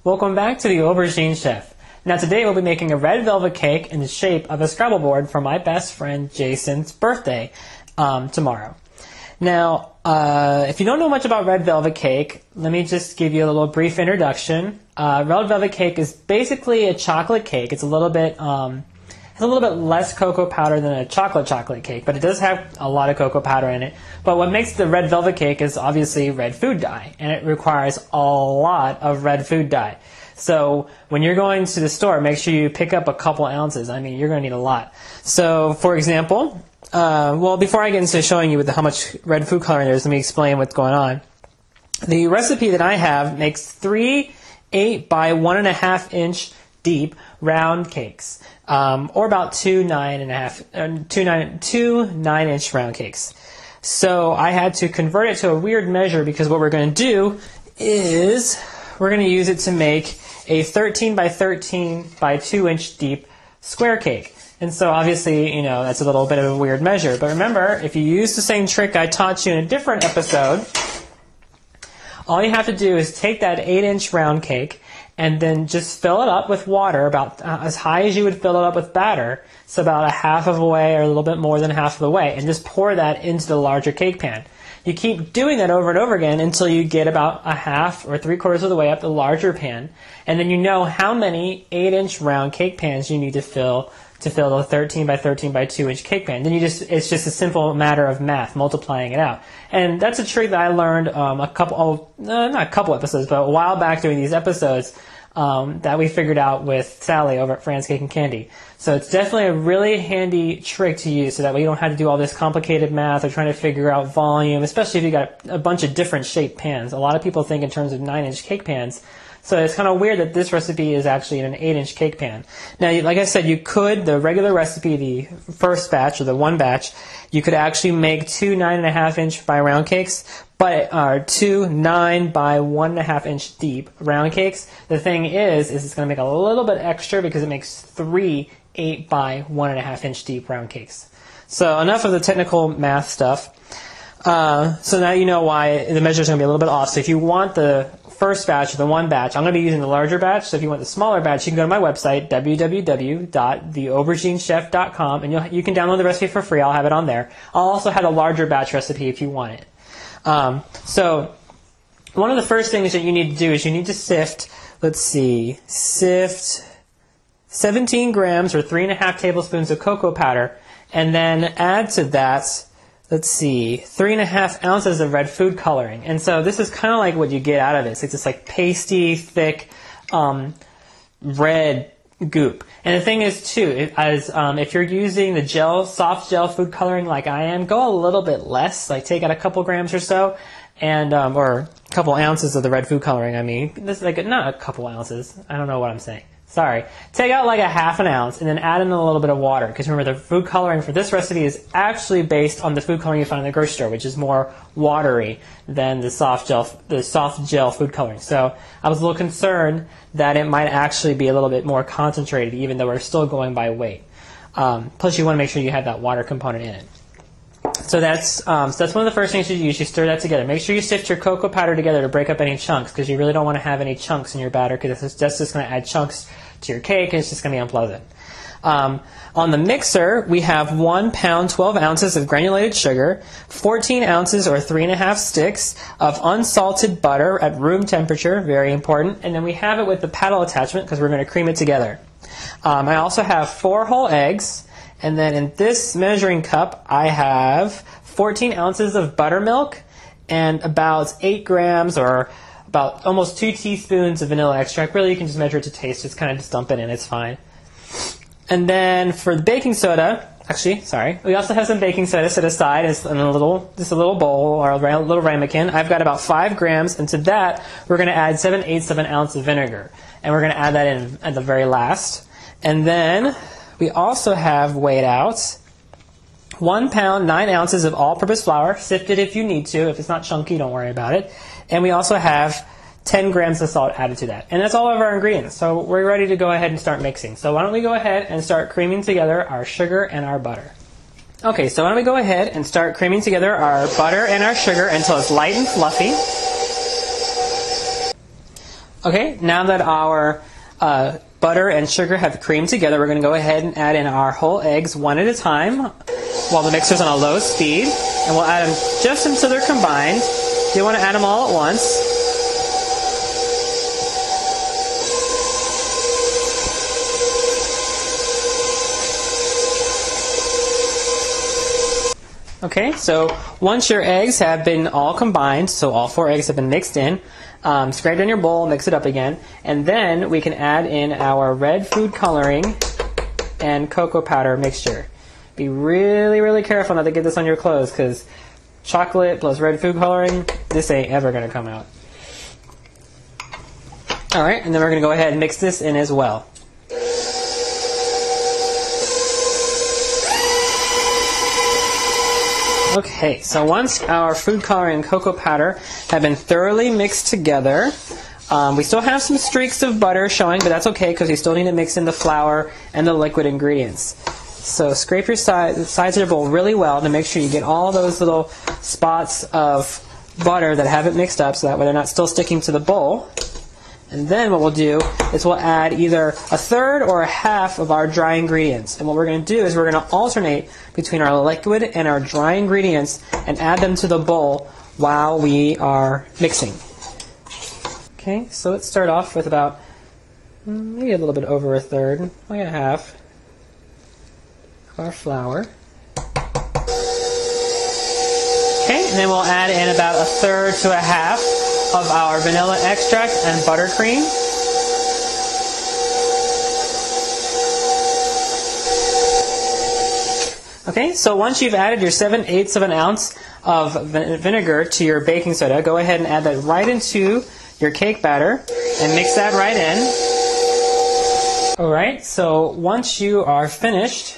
Welcome back to the Aubergine Chef. Now today we'll be making a red velvet cake in the shape of a Scrabble board for my best friend Jason's birthday tomorrow. Now, if you don't know much about red velvet cake, let me just give you a little brief introduction. Red velvet cake is basically a chocolate cake. It's a little bit less cocoa powder than a chocolate cake, but it does have a lot of cocoa powder in it. But what makes the red velvet cake is obviously red food dye, and it requires a lot of red food dye. So when you're going to the store, make sure you pick up a couple ounces. I mean, you're going to need a lot. So, for example, well, before I get into showing you how much red food coloring there is, let me explain what's going on. The recipe that I have makes 3 8 by 1.5 inch deep round cakes, or about 2 9-inch round cakes. So I had to convert it to a weird measure because what we're going to do is we're going to use it to make a 13 by 13 by 2 inch deep square cake. And so obviously, you know, that's a little bit of a weird measure. But remember, if you use the same trick I taught you in a different episode, all you have to do is take that 8-inch round cake and then just fill it up with water about as high as you would fill it up with batter, so about a half of the way or a little bit more than half of the way, and just pour that into the larger cake pan. You keep doing that over and over again until you get about a half or 3/4 of the way up the larger pan, and then you know how many 8-inch round cake pans you need to fill the 13 by 13 by 2 inch cake pan. Then it's just a simple matter of math, multiplying it out. And that's a trick that I learned not a couple episodes, but a while back doing these episodes that we figured out with Sally over at Fran's Cake and Candy. So it's definitely a really handy trick to use so that way you don't have to do all this complicated math or trying to figure out volume, especially if you got a bunch of different shaped pans. A lot of people think in terms of 9-inch cake pans. So it's kind of weird that this recipe is actually in an 8-inch cake pan. Now, like I said, you could, the regular recipe, the first batch or the one batch, you could actually make 2 9.5-inch by round cakes, but 2 9 by 1.5 inch deep round cakes. The thing is it's going to make a little bit extra because it makes 3 8 by 1.5 inch deep round cakes. So enough of the technical math stuff. So now you know why the measure is going to be a little bit off. So if you want the first batch or the one batch, I'm going to be using the larger batch. So if you want the smaller batch, you can go to my website, www.theauberginechef.com, and you can download the recipe for free. I'll have it on there. I'll also have a larger batch recipe if you want it. So one of the first things that you need to do is you need to sift 17 grams or 3.5 tablespoons of cocoa powder, and then add to that 3.5 ounces of red food coloring. And so this is kind of like what you get out of it. It's just like pasty, thick, red goop. And the thing is too, if you're using the soft gel food coloring like I am, go a little bit less, like take out a couple grams or so, and or a couple ounces of the red food coloring. I mean, this is like not a couple ounces. I don't know what I'm saying. Sorry. Take out like a half an ounce and then add in a little bit of water. Because remember, the food coloring for this recipe is actually based on the food coloring you find in the grocery store, which is more watery than the soft gel food coloring. So I was a little concerned that it might actually be a little bit more concentrated, even though we're still going by weight. Plus, you want to make sure you have that water component in it. So that's one of the first things you use. You stir that together. Make sure you sift your cocoa powder together to break up any chunks, because you really don't want to have any chunks in your batter, because that's just going to add chunks to your cake, and it's just going to be unpleasant. On the mixer, we have 1 pound, 12 ounces of granulated sugar, 14 ounces or 3.5 sticks of unsalted butter at room temperature, very important, and then we have it with the paddle attachment because we're going to cream it together. I also have 4 whole eggs, and then in this measuring cup, I have 14 ounces of buttermilk and about 8 grams or about almost 2 teaspoons of vanilla extract. Really, you can just measure it to taste. Just kind of just dump it in. It's fine. And then for the baking soda, we also have some baking soda set aside in a little bowl or a little ramekin. I've got about 5 grams, and to that, we're going to add 7/8 of an ounce of vinegar. And we're going to add that in at the very last. And then we also have weighed out 1 pound, 9 ounces of all-purpose flour, sifted if you need to. If it's not chunky, don't worry about it. And we also have 10 grams of salt added to that. And that's all of our ingredients. So we're ready to go ahead and start mixing. So why don't we go ahead and start creaming together our sugar and our butter. Okay, so why don't we go ahead and start creaming together our butter and our sugar until it's light and fluffy. Okay, now that our butter and sugar have creamed together, we're going to go ahead and add in our whole eggs one at a time while the mixer's on a low speed. And we'll add them just until they're combined. You don't want to add them all at once. Okay, so once your eggs have been all combined, so all 4 eggs have been mixed in, scrape down your bowl, mix it up again, and then we can add in our red food coloring and cocoa powder mixture. Be really, really careful not to get this on your clothes, because chocolate plus red food coloring, this ain't ever going to come out. Alright, and then we're going to go ahead and mix this in as well. Okay, so once our food coloring and cocoa powder have been thoroughly mixed together, we still have some streaks of butter showing, but that's okay because we still need to mix in the flour and the liquid ingredients. So scrape your the sides of your bowl really well to make sure you get all those little spots of butter that haven't mixed up, so that way they're not still sticking to the bowl. And then what we'll do is we'll add either 1/3 or 1/2 of our dry ingredients. And what we're going to do is we're going to alternate between our liquid and our dry ingredients and add them to the bowl while we are mixing. Okay, so let's start off with about maybe a little bit over 1/3, like 1/2 of our flour. Okay, and then we'll add in about 1/3 to 1/2 of our vanilla extract and buttercream. Okay, so once you've added your 7/8 of an ounce of vinegar to your baking soda, go ahead and add that right into your cake batter and mix that right in. Alright, so once you are finished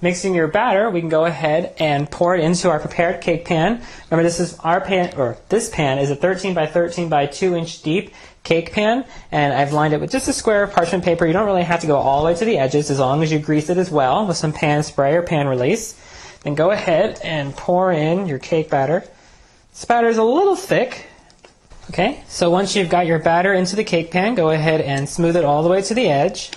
mixing your batter, we can go ahead and pour it into our prepared cake pan. Remember, this is our pan, or this pan is a 13 by 13 by 2 inch deep cake pan, and I've lined it with just a square of parchment paper. You don't really have to go all the way to the edges as long as you grease it as well with some pan spray or pan release. Then go ahead and pour in your cake batter. This batter is a little thick. Okay, so once you've got your batter into the cake pan, go ahead and smooth it all the way to the edge.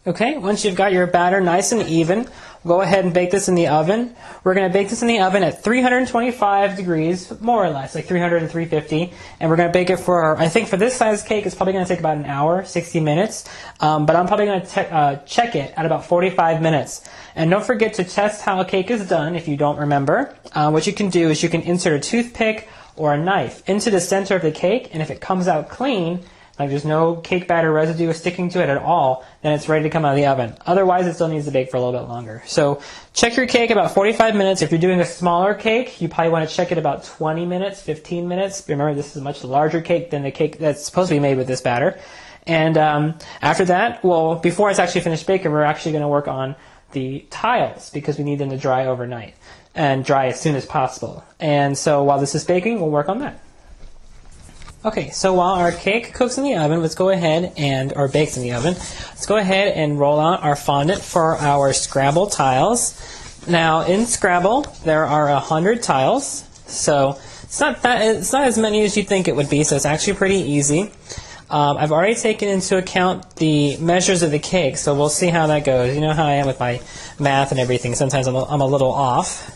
Okay, once you've got your batter nice and even, go ahead and bake this in the oven. We're going to bake this in the oven at 325 degrees, more or less, like 300 and 350. And we're going to bake it for, I think for this size cake, it's probably going to take about an hour, 60 minutes. But I'm probably going to check it at about 45 minutes. And don't forget to test how a cake is done if you don't remember. What you can do is you can insert a toothpick or a knife into the center of the cake, and if it comes out clean, like there's no cake batter residue sticking to it at all, then it's ready to come out of the oven. Otherwise, it still needs to bake for a little bit longer. So check your cake about 45 minutes. If you're doing a smaller cake, you probably want to check it about 20 minutes, 15 minutes. Remember, this is a much larger cake than the cake that's supposed to be made with this batter. And after that, well, before it's actually finished baking, we're actually going to work on the tiles because we need them to dry overnight and dry as soon as possible. And so while this is baking, we'll work on that. Okay, so while our cake cooks in the oven, let's go ahead and, or bakes in the oven, let's go ahead and roll out our fondant for our Scrabble tiles. Now, in Scrabble, there are 100 tiles, so it's not as many as you think it would be, so it's actually pretty easy. I've already taken into account the measures of the cake, so we'll see how that goes. You know how I am with my math and everything. Sometimes I'm a little off.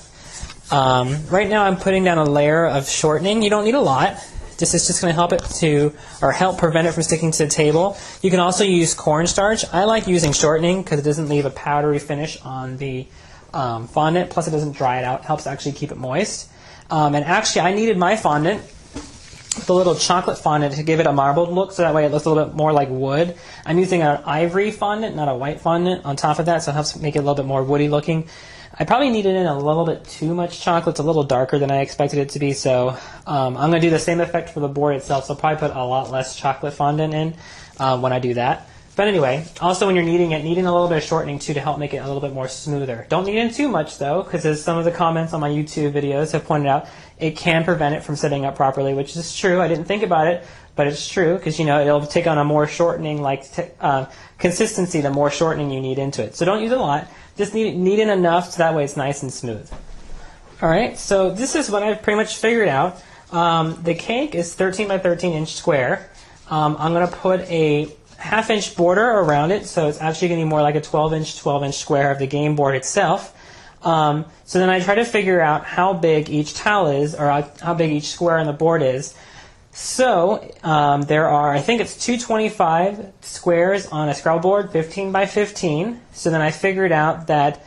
Right now, I'm putting down a layer of shortening. You don't need a lot. This is just going to help it to, or help prevent it from sticking to the table. You can also use cornstarch. I like using shortening because it doesn't leave a powdery finish on the fondant. Plus, it doesn't dry it out. It helps actually keep it moist. And actually, I needed my fondant, the little chocolate fondant, to give it a marbled look, so that way it looks a little bit more like wood. I'm using an ivory fondant, not a white fondant, on top of that, so it helps make it a little bit more woody looking. I probably needed in a little bit too much chocolate. It's a little darker than I expected it to be, so I'm going to do the same effect for the board itself, so I'll probably put a lot less chocolate fondant in when I do that. But anyway, also when you're kneading it, kneading a little bit of shortening too to help make it a little bit more smoother. Don't knead in too much though, because as some of the comments on my YouTube videos have pointed out, it can prevent it from setting up properly, which is true. I didn't think about it, but it's true, because you know it'll take on a more shortening consistency the more shortening you knead into it. So don't use a lot. Just knead in enough so that way it's nice and smooth. Alright, so this is what I've pretty much figured out. The cake is 13 by 13 inch square. I'm going to put a half-inch border around it, so it's actually going to be more like a 12-inch square of the game board itself. So then I try to figure out how big each tile is, or how big each square on the board is. So there are, I think it's 225 squares on a Scrabble board, 15 by 15. So then I figured out that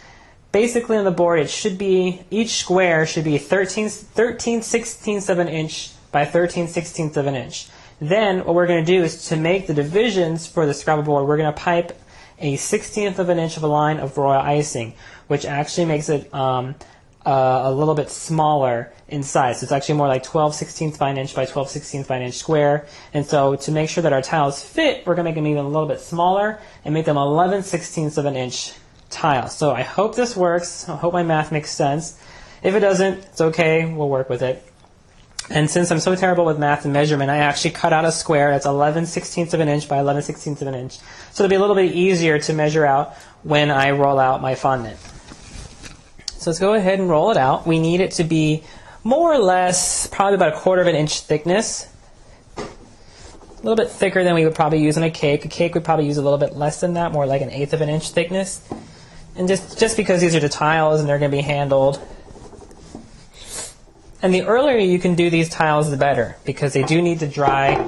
basically on the board it should be, each square should be 13/16 of an inch by 13/16 of an inch. Then what we're going to do is, to make the divisions for the Scrabble board, we're going to pipe a 1/16 of an inch of a line of royal icing, which actually makes it a little bit smaller in size. So it's actually more like 12/16 by an inch by 12/16 by an inch square. And so to make sure that our tiles fit, we're going to make them even a little bit smaller and make them 11/16 of an inch tiles. So I hope this works. I hope my math makes sense. If it doesn't, it's okay. We'll work with it. And since I'm so terrible with math and measurement, I actually cut out a square that's 11/16 of an inch by 11/16 of an inch. So it'll be a little bit easier to measure out when I roll out my fondant. So let's go ahead and roll it out. We need it to be more or less probably about 1/4 of an inch thickness. A little bit thicker than we would probably use in a cake. A cake would probably use a little bit less than that, more like 1/8 of an inch thickness. And just because these are the tiles and they're going to be handled. And the earlier you can do these tiles, the better, because they do need to dry,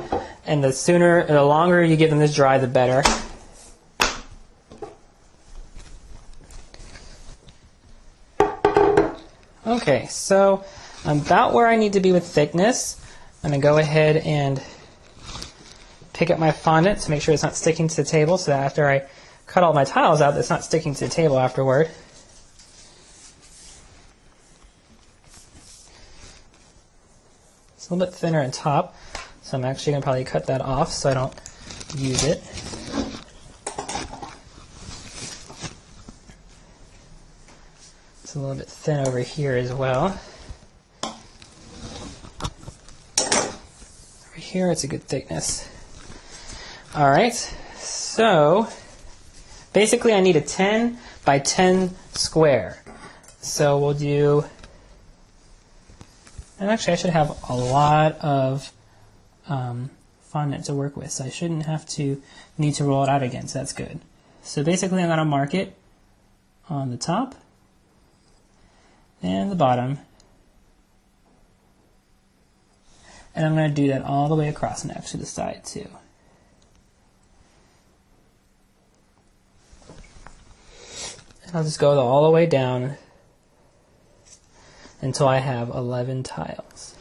and the longer you give them to dry, the better. Okay, so I'm about where I need to be with thickness. I'm going to go ahead and pick up my fondant to make sure it's not sticking to the table, so that after I cut all my tiles out, it's not sticking to the table afterward. It's a little bit thinner on top, so I'm actually going to probably cut that off so I don't use it. It's a little bit thin over here as well. Over here it's a good thickness. Alright, so basically I need a 10 by 10 square. So we'll do, and actually I should have a lot of fondant to work with, so I shouldn't need to roll it out again, so that's good. So basically I'm going to mark it on the top and the bottom, and I'm going to do that all the way across and actually the side too. And I'll just go all the way down until I have 11 tiles.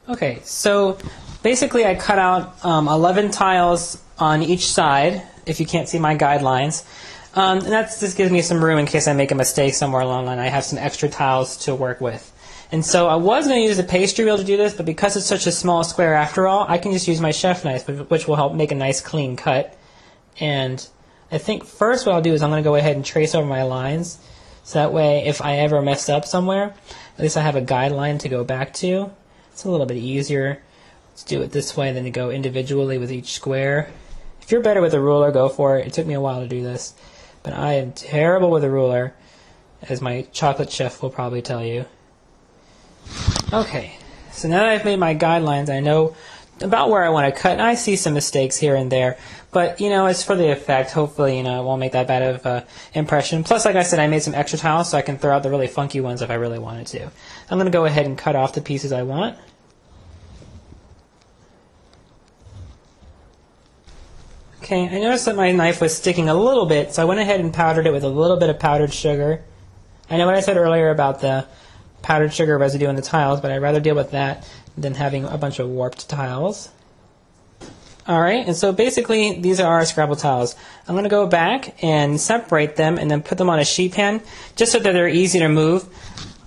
Okay, so basically I cut out 11 tiles on each side, if you can't see my guidelines. And that just gives me some room in case I make a mistake somewhere along the line. I have some extra tiles to work with. And so I was going to use a pastry wheel to do this, but because it's such a small square after all, I can just use my chef knife, which will help make a nice clean cut. And I think first what I'll do is I'm going to go ahead and trace over my lines, so that way if I ever mess up somewhere, at least I have a guideline to go back to. It's a little bit easier to do it this way than to go individually with each square. If you're better with a ruler, go for it. It took me a while to do this, but I am terrible with a ruler, as my chocolate chef will probably tell you. Okay, so now that I've made my guidelines, I know about where I want to cut, and I see some mistakes here and there, but it's for the effect. Hopefully, it won't make that bad of an impression. Plus, like I said, I made some extra tiles so I can throw out the really funky ones if I really wanted to. I'm going to go ahead and cut off the pieces I want. Okay, I noticed that my knife was sticking a little bit, so I went ahead and powdered it with a little bit of powdered sugar. I know what I said earlier about the powdered sugar residue in the tiles, but I'd rather deal with that than having a bunch of warped tiles. Alright, and so basically these are our Scrabble tiles. I'm going to go back and separate them and then put them on a sheet pan just so that they're easy to move.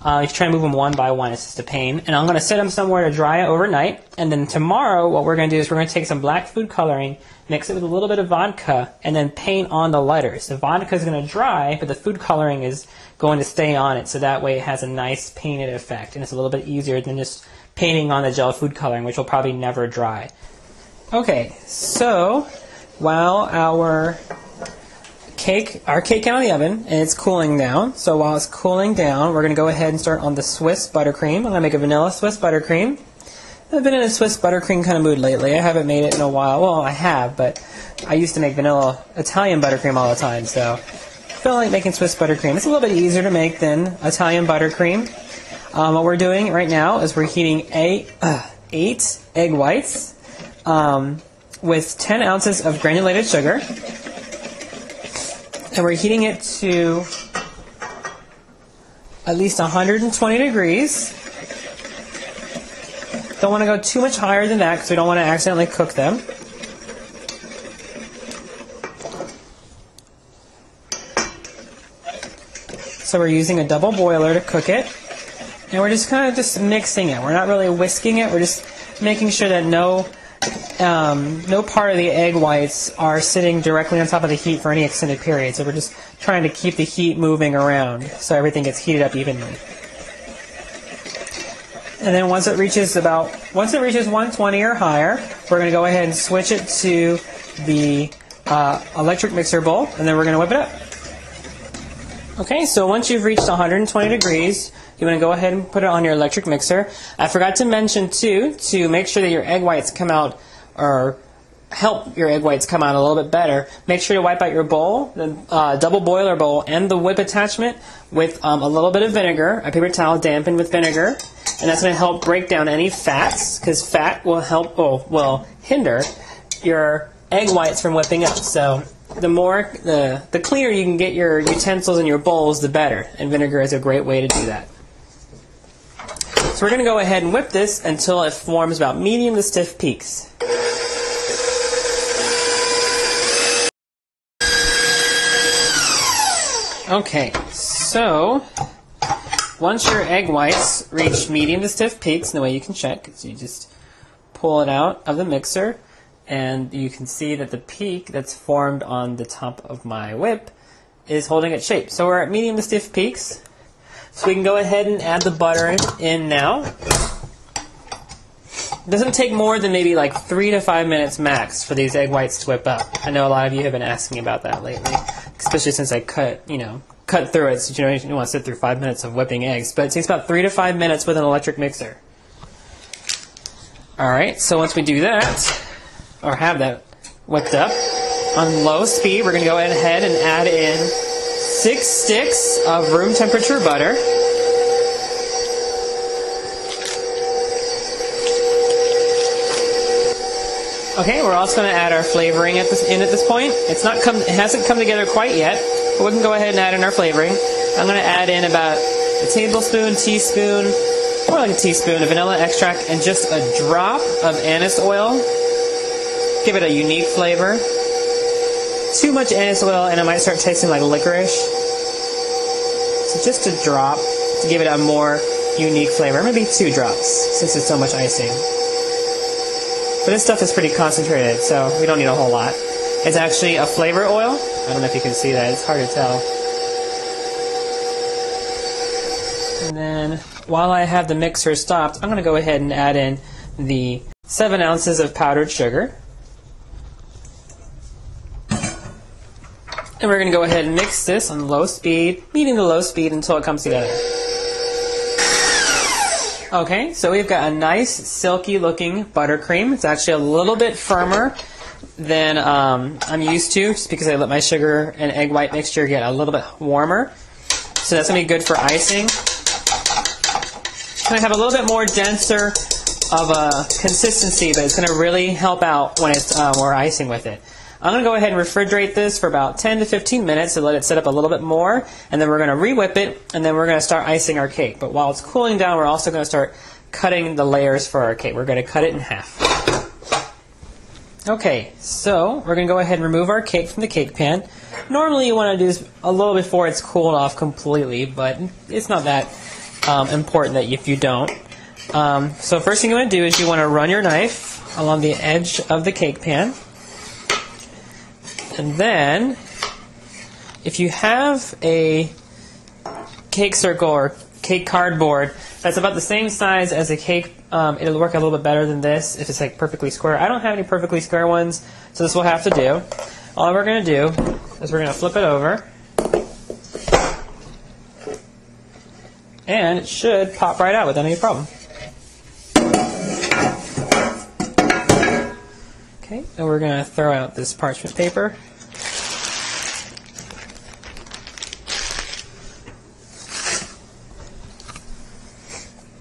If you try to move them one by one, it's just a pain. And I'm going to set them somewhere to dry overnight. And then tomorrow what we're going to do is we're going to take some black food coloring, mix it with a little bit of vodka, and then paint on the letters. The vodka is going to dry, but the food coloring is going to stay on it, so that way it has a nice painted effect. And it's a little bit easier than just painting on the gel food coloring, which will probably never dry. Okay, so while our cake out of the oven and it's cooling down, so while it's cooling down, we're going to go ahead and start on the Swiss buttercream. I'm going to make a vanilla Swiss buttercream. I've been in a Swiss buttercream kind of mood lately. I haven't made it in a while. Well, I have, but I used to make vanilla Italian buttercream all the time, so I feel like making Swiss buttercream. It's a little bit easier to make than Italian buttercream. What we're doing right now is we're heating 8 egg whites with 10 ounces of granulated sugar. And we're heating it to at least 120 degrees. Don't want to go too much higher than that because we don't want to accidentally cook them. So we're using a double boiler to cook it. And we're just kind of just mixing it. We're not really whisking it. We're just making sure that no part of the egg whites are sitting directly on top of the heat for any extended period. So we're just trying to keep the heat moving around so everything gets heated up evenly. And then once it reaches 120 or higher, we're going to go ahead and switch it to the electric mixer bowl, and then we're going to whip it up. Okay, so once you've reached 120 degrees, you want to go ahead and put it on your electric mixer. I forgot to mention, too, to make sure that your egg whites come out, or help your egg whites come out a little bit better, make sure to wipe out your bowl, the double boiler bowl, and the whip attachment with a little bit of vinegar, a paper towel dampened with vinegar. And that's going to help break down any fats, because fat will hinder your egg whites from whipping up. So the cleaner you can get your utensils and your bowls, the better. And vinegar is a great way to do that. So we're going to go ahead and whip this until it forms about medium to stiff peaks. Okay, so once your egg whites reach medium to stiff peaks, and the way you can check is you just pull it out of the mixer, and you can see that the peak that's formed on the top of my whip is holding its shape. So we're at medium to stiff peaks. So we can go ahead and add the butter in now. It doesn't take more than maybe like 3 to 5 minutes max for these egg whites to whip up. I know a lot of you have been asking about that lately, especially since I cut through it, so you don't want to sit through 5 minutes of whipping eggs. But it takes about 3 to 5 minutes with an electric mixer. Alright, so once we do that, or have that whipped up, on low speed, we're going to go ahead and add in 6 sticks of room temperature butter. Okay, we're also going to add our flavoring at this point. It hasn't come together quite yet, but we can go ahead and add in our flavoring. I'm going to add in about a tablespoon, teaspoon, more like a teaspoon of vanilla extract and just a drop of anise oil. Give it a unique flavor. Too much anise oil and it might start tasting like licorice. So just a drop to give it a more unique flavor. Maybe 2 drops since it's so much icing. But this stuff is pretty concentrated, so we don't need a whole lot. It's actually a flavor oil. I don't know if you can see that. It's hard to tell. And then, while I have the mixer stopped, I'm going to go ahead and add in the 7 ounces of powdered sugar. And we're going to go ahead and mix this on low speed, medium to low speed, until it comes together. Okay, so we've got a nice silky looking buttercream. It's actually a little bit firmer than I'm used to, just because I let my sugar and egg white mixture get a little bit warmer. So that's going to be good for icing. It's going to have a little bit more denser of a consistency, but it's going to really help out when we're icing with it. I'm going to go ahead and refrigerate this for about 10 to 15 minutes to let it set up a little bit more, and then we're going to re-whip it, and then we're going to start icing our cake. But while it's cooling down, we're also going to start cutting the layers for our cake. We're going to cut it in half. Okay, so we're going to go ahead and remove our cake from the cake pan. Normally you want to do this a little before it's cooled off completely, but it's not that important that if you don't. So first thing you want to do is you want to run your knife along the edge of the cake pan. And then, if you have a cake circle or cake cardboard that's about the same size as a cake, it'll work a little bit better than this if it's like perfectly square. I don't have any perfectly square ones, so this will have to do. All we're going to do is we're going to flip it over. And it should pop right out without any problem. Okay, and we're going to throw out this parchment paper.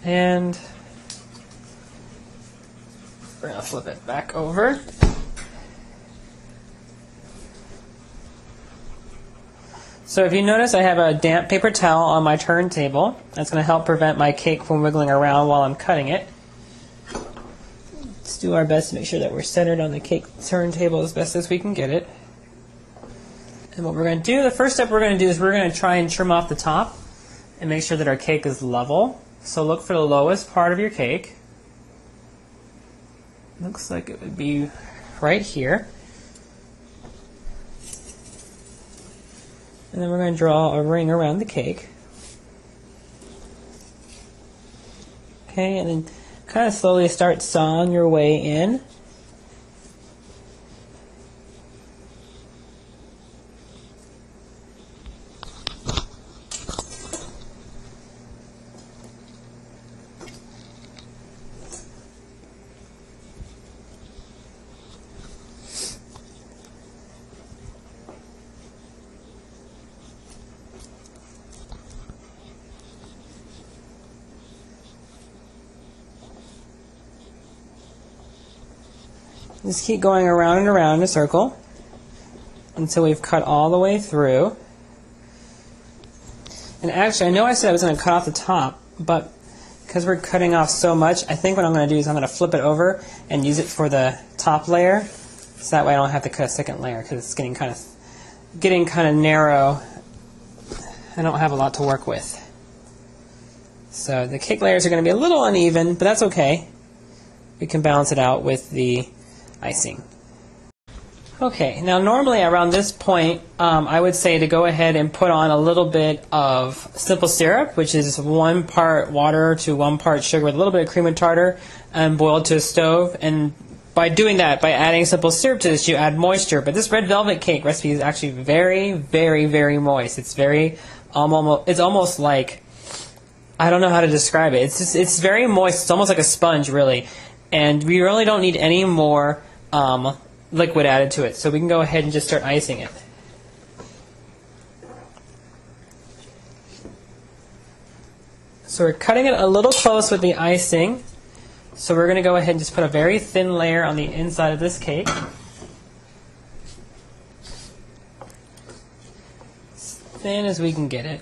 And we're going to flip it back over. So if you notice, I have a damp paper towel on my turntable. That's going to help prevent my cake from wiggling around while I'm cutting it. Let's do our best to make sure that we're centered on the cake turntable as best as we can get it. And what we're going to do, the first step we're going to do is we're going to try and trim off the top and make sure that our cake is level. So look for the lowest part of your cake. Looks like it would be right here. And then we're going to draw a ring around the cake. Okay, and then kind of slowly start sawing your way in. Just keep going around and around in a circle until we've cut all the way through. And actually, I know I said I was going to cut off the top, but because we're cutting off so much, I think what I'm going to do is I'm going to flip it over and use it for the top layer, so that way I don't have to cut a second layer because it's getting kind of narrow. I don't have a lot to work with. So the cake layers are going to be a little uneven, but that's okay. We can balance it out with the icing. Okay, now normally around this point, I would say to go ahead and put on a little bit of simple syrup, which is 1 part water to 1 part sugar with a little bit of cream and tartar, and boiled to a stove. And by doing that, by adding simple syrup to this, you add moisture. But this red velvet cake recipe is actually very, very, very moist. It's almost like, I don't know how to describe it. It's very moist. It's almost like a sponge, really. And we really don't need any more liquid added to it. So we can go ahead and just start icing it. So we're cutting it a little close with the icing. So we're going to go ahead and just put a very thin layer on the inside of this cake. As thin as we can get it.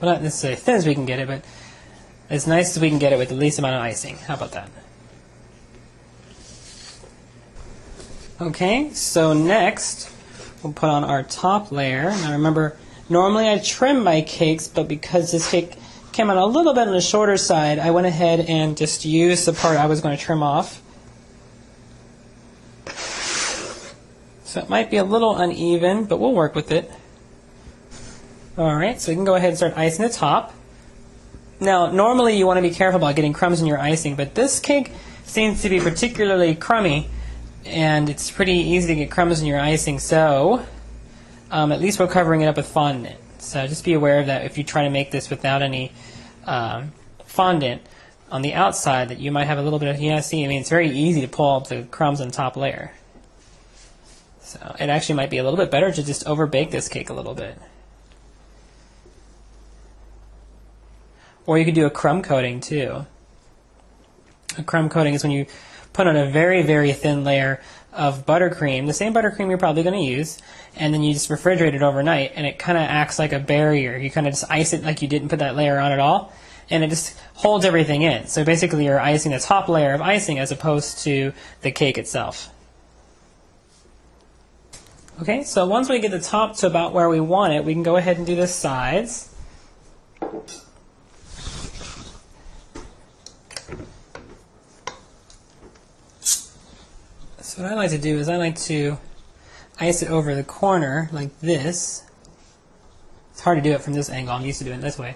Well, not necessarily thin as we can get it, but as nice as we can get it with the least amount of icing. How about that? Okay, so next we'll put on our top layer. Now remember, normally I trim my cakes, but because this cake came out a little bit on the shorter side, I went ahead and just used the part I was going to trim off. So it might be a little uneven, but we'll work with it. Alright, so we can go ahead and start icing the top. Now, normally you want to be careful about getting crumbs in your icing, but this cake seems to be particularly crummy, and it's pretty easy to get crumbs in your icing, so at least we're covering it up with fondant. So just be aware of that if you try to make this without any fondant on the outside, that you might have a little bit of, it's very easy to pull up the crumbs on the top layer. So it actually might be a little bit better to just over-bake this cake a little bit. Or you could do a crumb coating too. A crumb coating is when you put on a very, very thin layer of buttercream, the same buttercream you're probably going to use, and then you just refrigerate it overnight, and it kind of acts like a barrier. You kind of just ice it like you didn't put that layer on at all, and it just holds everything in. So basically you're icing the top layer of icing as opposed to the cake itself. Okay, so once we get the top to about where we want it, we can go ahead and do the sides. So what I like to do is I like to ice it over the corner like this. It's hard to do it from this angle. I'm used to doing it this way.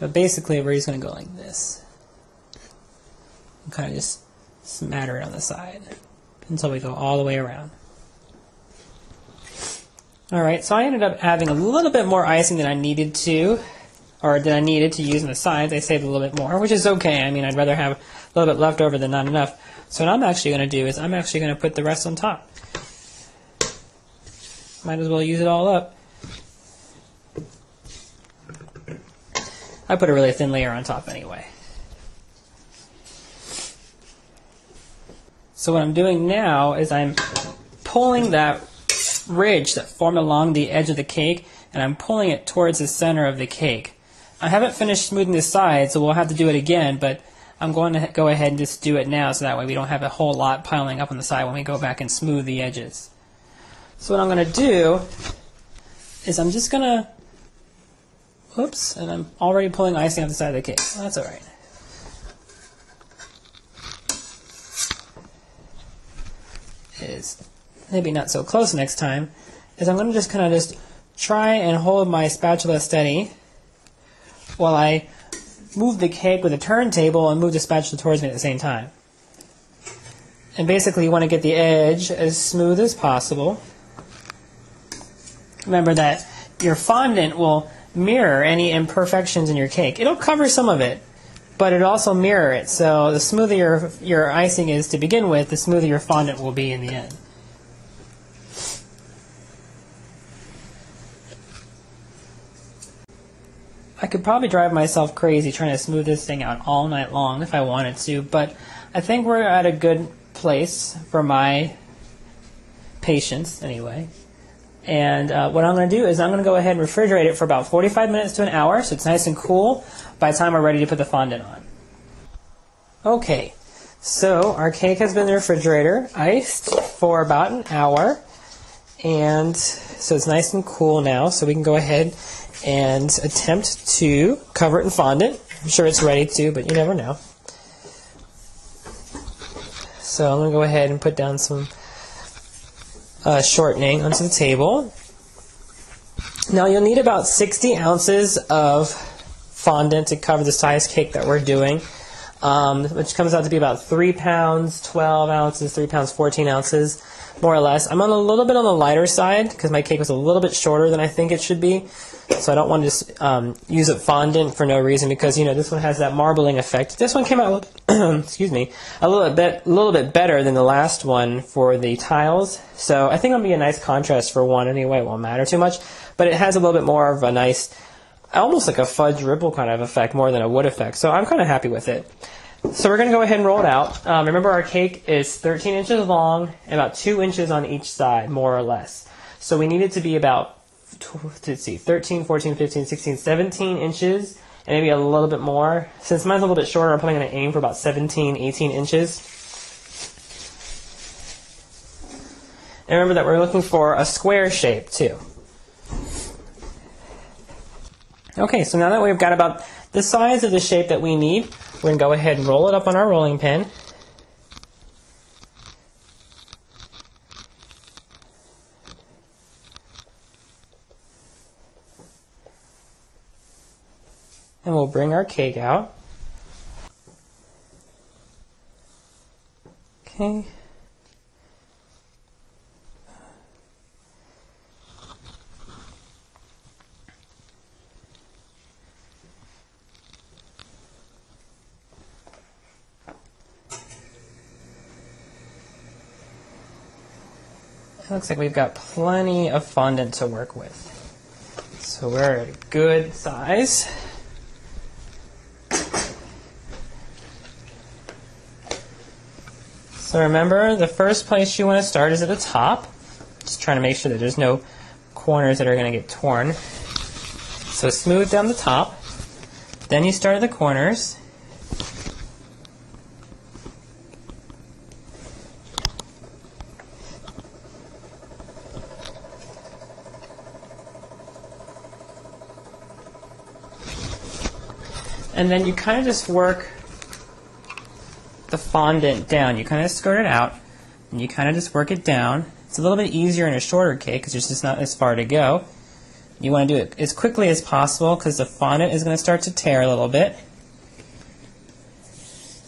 But basically we're just going to go like this. And kind of just smatter it on the side until we go all the way around. Alright, so I ended up adding a little bit more icing than I needed to. or that I needed to use on the sides. I saved a little bit more, which is okay. I mean, I'd rather have a little bit left over than not enough. So what I'm actually going to do is I'm actually going to put the rest on top. Might as well use it all up. I put a really thin layer on top anyway. So what I'm doing now is I'm pulling that ridge that formed along the edge of the cake, and I'm pulling it towards the center of the cake. I haven't finished smoothing the sides, so we'll have to do it again, but I'm going to go ahead and just do it now so that way we don't have a whole lot piling up on the side when we go back and smooth the edges. So what I'm going to do is I'm just going to, whoops, and I'm already pulling icing off the side of the cake. Well, that's all right. Is maybe not so close next time, is I'm going to just kind of just try and hold my spatula steady while I move the cake with a turntable and move the spatula towards me at the same time. And basically you want to get the edge as smooth as possible. Remember that your fondant will mirror any imperfections in your cake. It'll cover some of it, but it'll also mirror it. So the smoother your icing is to begin with, the smoother your fondant will be in the end. I could probably drive myself crazy trying to smooth this thing out all night long if I wanted to, but I think we're at a good place for my patience anyway. And what I'm going to do is I'm going to go ahead and refrigerate it for about 45 minutes to an hour so it's nice and cool by the time we're ready to put the fondant on. Okay, so our cake has been in the refrigerator, iced for about an hour, and so it's nice and cool now, so we can go ahead and attempt to cover it in fondant. I'm sure it's ready to, but you never know. So I'm going to go ahead and put down some shortening onto the table. Now you'll need about 60 ounces of fondant to cover the size cake that we're doing, which comes out to be about 3 pounds, 12 ounces, 3 pounds, 14 ounces, more or less. I'm on a little bit on the lighter side because my cake was a little bit shorter than I think it should be. So I don't want to just use up fondant for no reason because, you know, this one has that marbling effect. This one came out, excuse me, a little bit better than the last one for the tiles. So I think it'll be a nice contrast for one anyway. It won't matter too much. But it has a little bit more of a nice, almost like a fudge ripple kind of effect more than a wood effect. So I'm kind of happy with it. So we're going to go ahead and roll it out. Remember our cake is 13 inches long and about 2 inches on each side, more or less. So we need it to be about, let's see, 13, 14, 15, 16, 17 inches, and maybe a little bit more. Since mine's a little bit shorter, I'm probably going to aim for about 17, 18 inches. And remember that we're looking for a square shape, too. Okay, so now that we've got about the size of the shape that we need, we're going to go ahead and roll it up on our rolling pin. And we'll bring our cake out. Okay. It looks like we've got plenty of fondant to work with. So we're at a good size. So remember, the first place you want to start is at the top. Just trying to make sure that there's no corners that are going to get torn. So smooth down the top. Then you start at the corners. And then you kind of just work the fondant down. You kind of skirt it out, and you kind of just work it down. It's a little bit easier in a shorter cake because there's just not as far to go. You want to do it as quickly as possible because the fondant is going to start to tear a little bit.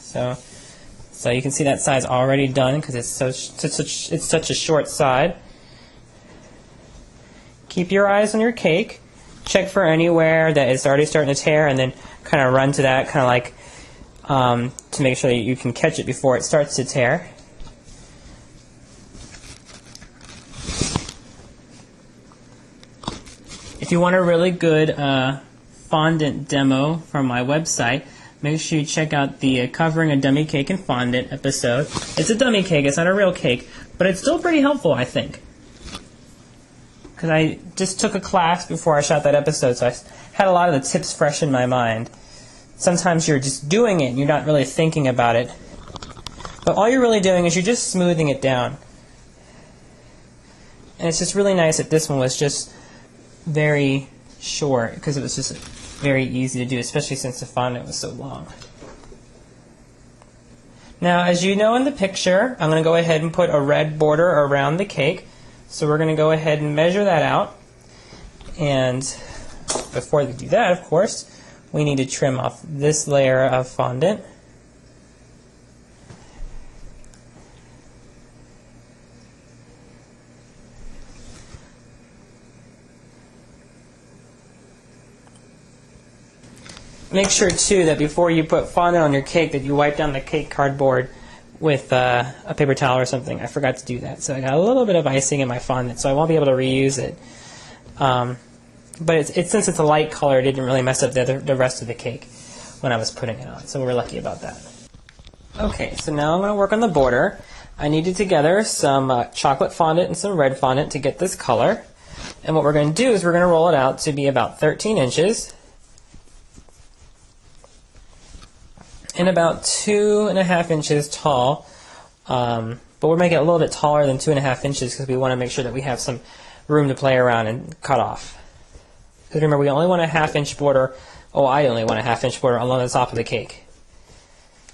So you can see that side's already done because it's such a short side. Keep your eyes on your cake. check for anywhere that it's already starting to tear, and then kind of run to that, kind of like to make sure that you can catch it before it starts to tear. If you want a really good fondant demo from my website, make sure you check out the Covering a Dummy Cake in Fondant episode. It's a dummy cake, it's not a real cake, but it's still pretty helpful, I think. Because I just took a class before I shot that episode, so I had a lot of the tips fresh in my mind. Sometimes you're just doing it and you're not really thinking about it. But all you're really doing is you're just smoothing it down. And it's just really nice that this one was just very short, because it was just very easy to do, especially since the fondant was so long. Now, as you know in the picture, I'm going to go ahead and put a red border around the cake. So we're going to go ahead and measure that out. And before we do that, of course, we need to trim off this layer of fondant. Make sure, too, that before you put fondant on your cake that you wipe down the cake cardboard with a paper towel or something. I forgot to do that. So I got a little bit of icing in my fondant, so I won't be able to reuse it. But since it's a light color, it didn't really mess up the rest of the cake when I was putting it on. So we're lucky about that. Okay, so now I'm going to work on the border. I needed together some chocolate fondant and some red fondant to get this color. And what we're going to do is we're going to roll it out to be about 13 inches. And about 2.5 inches tall, but we're making it a little bit taller than 2.5 inches because we want to make sure that we have some room to play around and cut off. Because remember, we only want a 1/2 inch border. Oh, I only want a 1/2 inch border along the top of the cake.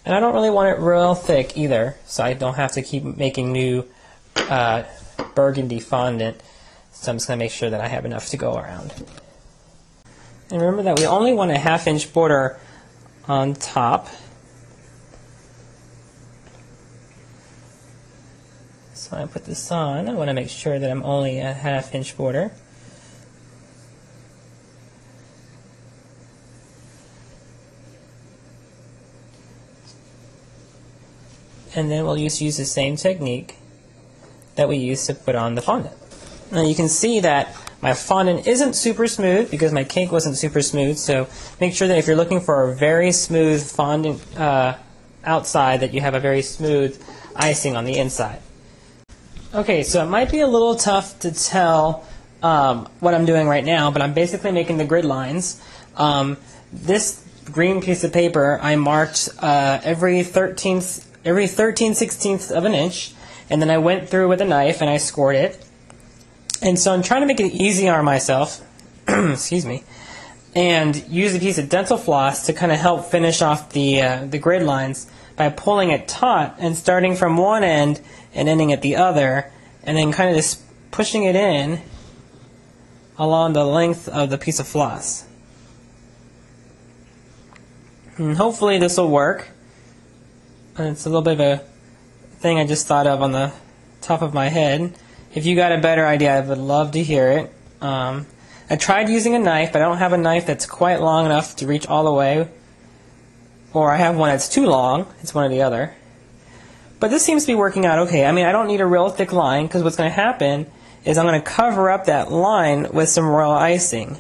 And I don't really want it real thick either, so I don't have to keep making new burgundy fondant. So I'm just going to make sure that I have enough to go around. And remember that we only want a 1/2 inch border on top. So when I put this on, I want to make sure that I'm only a 1/2 inch border. And then we'll use the same technique that we used to put on the fondant. Now you can see that my fondant isn't super smooth because my cake wasn't super smooth, so make sure that if you're looking for a very smooth fondant outside, that you have a very smooth icing on the inside. Okay, so it might be a little tough to tell what I'm doing right now, but I'm basically making the grid lines. This green piece of paper I marked every 13/16 of an inch, and then I went through with a knife and I scored it. And so I'm trying to make it easy on myself, excuse me, and use a piece of dental floss to kind of help finish off the grid lines by pulling it taut and starting from one end and ending at the other, and then kind of just pushing it in along the length of the piece of floss. And hopefully this will work. And it's a little bit of a thing I just thought of on the top of my head. If you got a better idea, I would love to hear it. I tried using a knife, but I don't have a knife that's quite long enough to reach all the way. Or I have one that's too long. It's one or the other. But this seems to be working out okay. I mean, I don't need a real thick line, because what's going to happen is I'm going to cover up that line with some royal icing.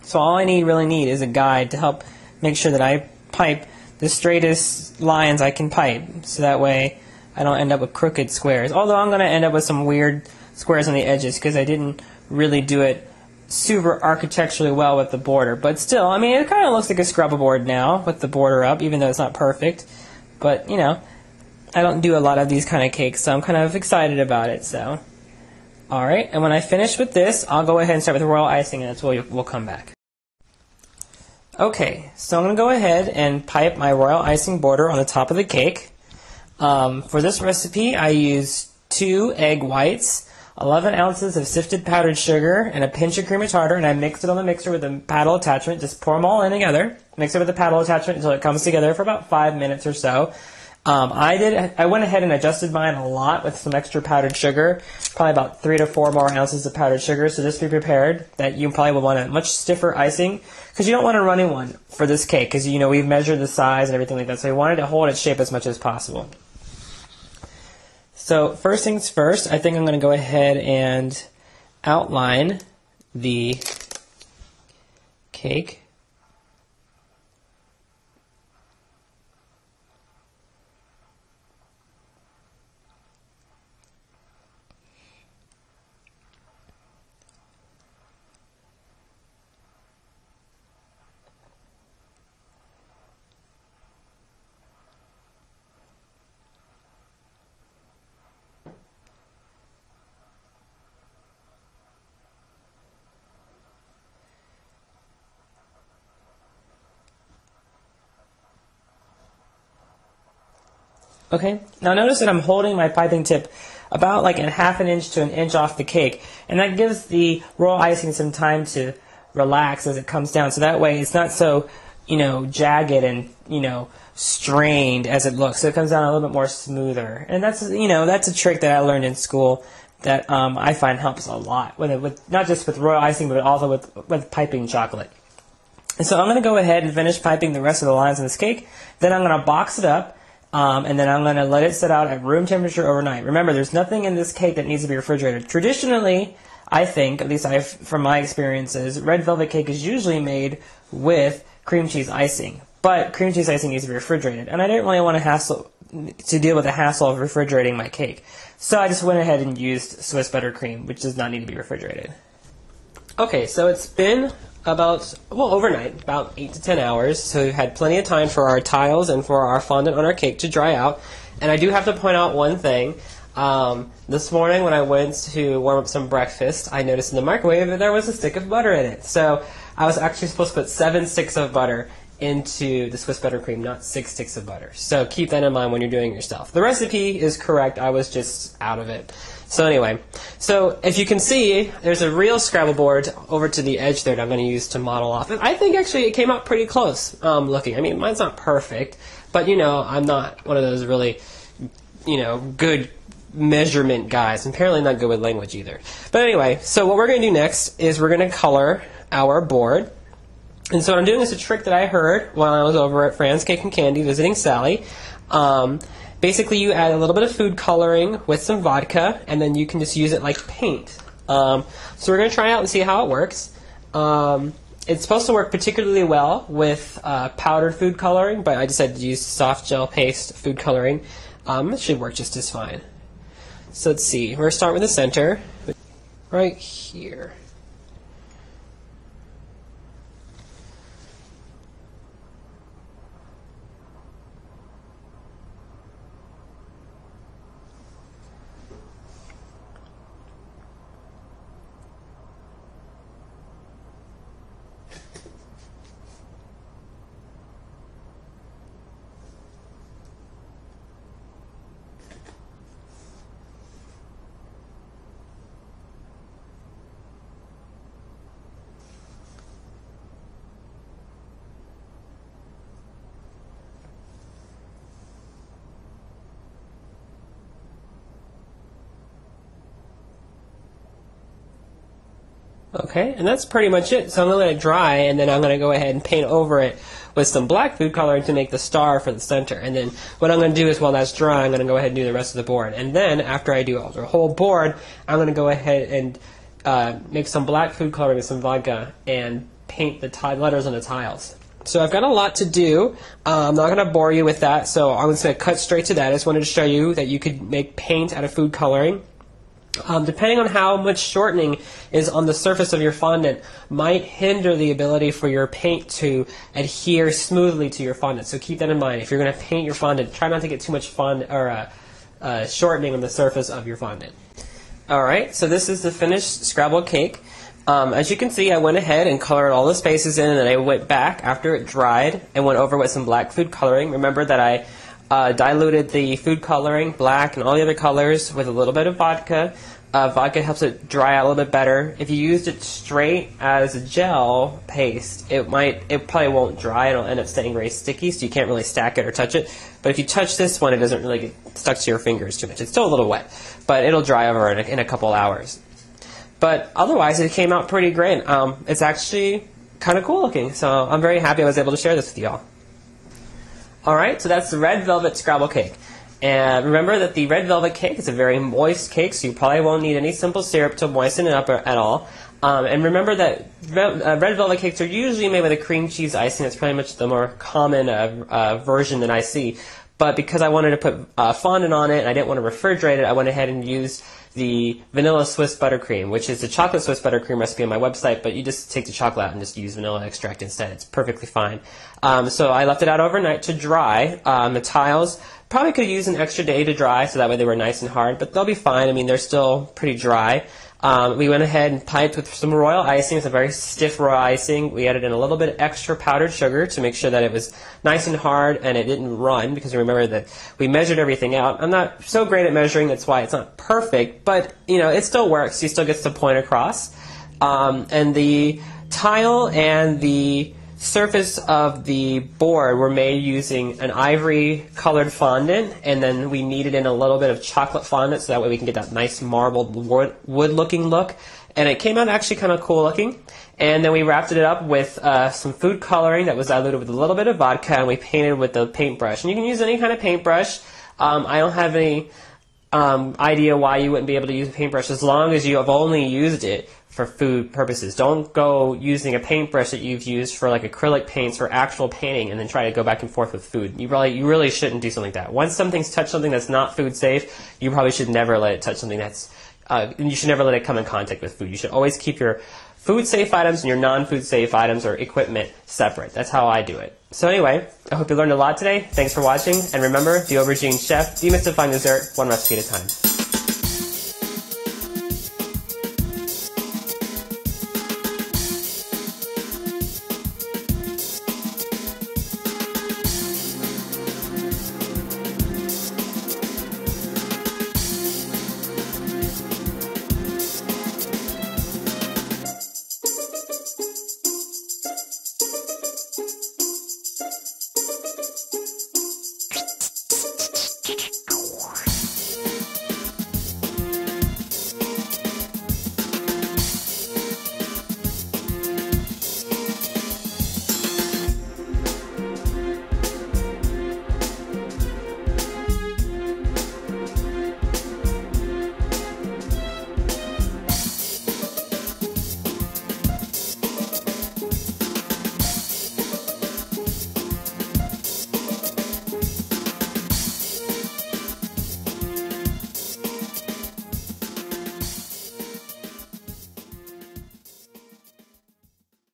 So all I really need is a guide to help make sure that I pipe the straightest lines I can pipe, so that way I don't end up with crooked squares. Although I'm going to end up with some weird squares on the edges because I didn't really do it super architecturally well with the border. But still, I mean, it kind of looks like a Scrabble board now with the border up, even though it's not perfect. But, you know, I don't do a lot of these kind of cakes, so I'm kind of excited about it. So, alright, and when I finish with this, I'll go ahead and start with royal icing, and that's where we'll come back. Okay, so I'm going to go ahead and pipe my royal icing border on the top of the cake. For this recipe, I used 2 egg whites, 11 ounces of sifted powdered sugar, and a pinch of cream of tartar, and I mixed it on the mixer with a paddle attachment. Just pour them all in together. Mix it with the paddle attachment until it comes together for about 5 minutes or so. I went ahead and adjusted mine a lot with some extra powdered sugar, probably about 3 to 4 more ounces of powdered sugar. So just be prepared that you probably will want a much stiffer icing, because you don't want a runny one for this cake, because we've measured the size and everything like that. So we wanted to hold its shape as much as possible. So first things first, I think I'm going to go ahead and outline the cake. Okay, now notice that I'm holding my piping tip about like a half an inch to an inch off the cake, and that gives the royal icing some time to relax as it comes down, so that way it's not so, jagged and, strained as it looks. So it comes down a little bit more smoother. And that's a trick that I learned in school that I find helps a lot, with not just with royal icing, but also with piping chocolate. And so I'm going to go ahead and finish piping the rest of the lines in this cake. Then I'm going to box it up. And then I'm going to let it sit out at room temperature overnight. Remember, there's nothing in this cake that needs to be refrigerated. Traditionally, I think, at least from my experiences, red velvet cake is usually made with cream cheese icing. But cream cheese icing needs to be refrigerated. And I didn't really want to deal with the hassle of refrigerating my cake. So I just went ahead and used Swiss buttercream, which does not need to be refrigerated. Okay, so it's been overnight, about 8 to 10 hours, so we've had plenty of time for our tiles and for our fondant on our cake to dry out. And I do have to point out one thing. This morning when I went to warm up some breakfast, I noticed in the microwave that there was a stick of butter in it. So I was actually supposed to put 7 sticks of butter into the Swiss buttercream, not 6 sticks of butter. So keep that in mind when you're doing it yourself. The recipe is correct, I was just out of it. So anyway, so if you can see, there's a real Scrabble board over to the edge there that I'm going to use to model off. And I think actually it came out pretty close looking. I mean, mine's not perfect, but I'm not one of those really, good measurement guys. I'm apparently not good with language either. But anyway, so what we're going to do next is we're going to color our board. And so what I'm doing is a trick that I heard while I was over at Fran's Cake and Candy visiting Sally. Basically, you add a little bit of food coloring with some vodka, and then you can just use it like paint. So we're going to try out and see how it works. It's supposed to work particularly well with powdered food coloring, but I decided to use soft gel paste food coloring. It should work just as fine. So let's see. We're going to start with the center, right here. Okay, and that's pretty much it. So I'm going to let it dry, and then I'm going to go ahead and paint over it with some black food coloring to make the star for the center. And then what I'm going to do is while that's dry, I'm going to go ahead and do the rest of the board. And then after I do the whole board, I'm going to go ahead and make some black food coloring with some vodka and paint the letters on the tiles. So I've got a lot to do. I'm not going to bore you with that, so I'm just going to cut straight to that. I just wanted to show you that you could make paint out of food coloring. Depending on how much shortening is on the surface of your fondant might hinder the ability for your paint to adhere smoothly to your fondant. So keep that in mind. If you're going to paint your fondant, try not to get too much shortening on the surface of your fondant. Alright, so this is the finished Scrabble cake. As you can see, I went ahead and colored all the spaces in, and then I went back after it dried and went over with some black food coloring. Remember that I diluted the food coloring, black, and all the other colors with a little bit of vodka. vodka helps it dry out a little bit better. If you used it straight as a gel paste, it probably won't dry. It'll end up staying very sticky, so you can't really stack it or touch it. But if you touch this one, it doesn't really get stuck to your fingers too much. It's still a little wet, but it'll dry over in a couple hours. But otherwise, it came out pretty great. It's actually kind of cool looking, so I'm very happy I was able to share this with y'all. Alright, so that's the red velvet Scrabble cake. And remember that the red velvet cake is a very moist cake, so you probably won't need any simple syrup to moisten it up at all. And remember that red velvet cakes are usually made with a cream cheese icing. That's pretty much the more common version that I see. But because I wanted to put fondant on it and I didn't want to refrigerate it, I went ahead and used the vanilla Swiss buttercream, which is the chocolate Swiss buttercream recipe on my website, but you just take the chocolate out and just use vanilla extract instead. It's perfectly fine. So I left it out overnight to dry. The tiles probably could use an extra day to dry, so that way they were nice and hard, but they'll be fine. I mean, they're still pretty dry. We went ahead and piped with some royal icing. It's a very stiff royal icing. We added in a little bit extra powdered sugar to make sure that it was nice and hard and it didn't run, because remember that we measured everything out. I'm not so great at measuring, that's why it's not perfect, but it still works. You still get the point across. And the tile and the surface of the board were made using an ivory colored fondant, and then we kneaded in a little bit of chocolate fondant so that way we can get that nice marbled wood looking look, and it came out actually kind of cool looking. And then we wrapped it up with some food coloring that was diluted with a little bit of vodka, and we painted with the paintbrush. And you can use any kind of paintbrush. I don't have any idea why you wouldn't be able to use a paintbrush as long as you have only used it for food purposes. Don't go using a paintbrush that you've used for like acrylic paints or actual painting and then try to go back and forth with food. You really shouldn't do something like that. Once something's touched something that's not food safe, you probably should never let it touch something that's you should never let it come in contact with food. You should always keep your food safe items and your non-food safe items or equipment separate. That's how I do it. So anyway, I hope you learned a lot today. Thanks for watching, and remember, the Aubergine chef demystifying dessert one recipe at a time.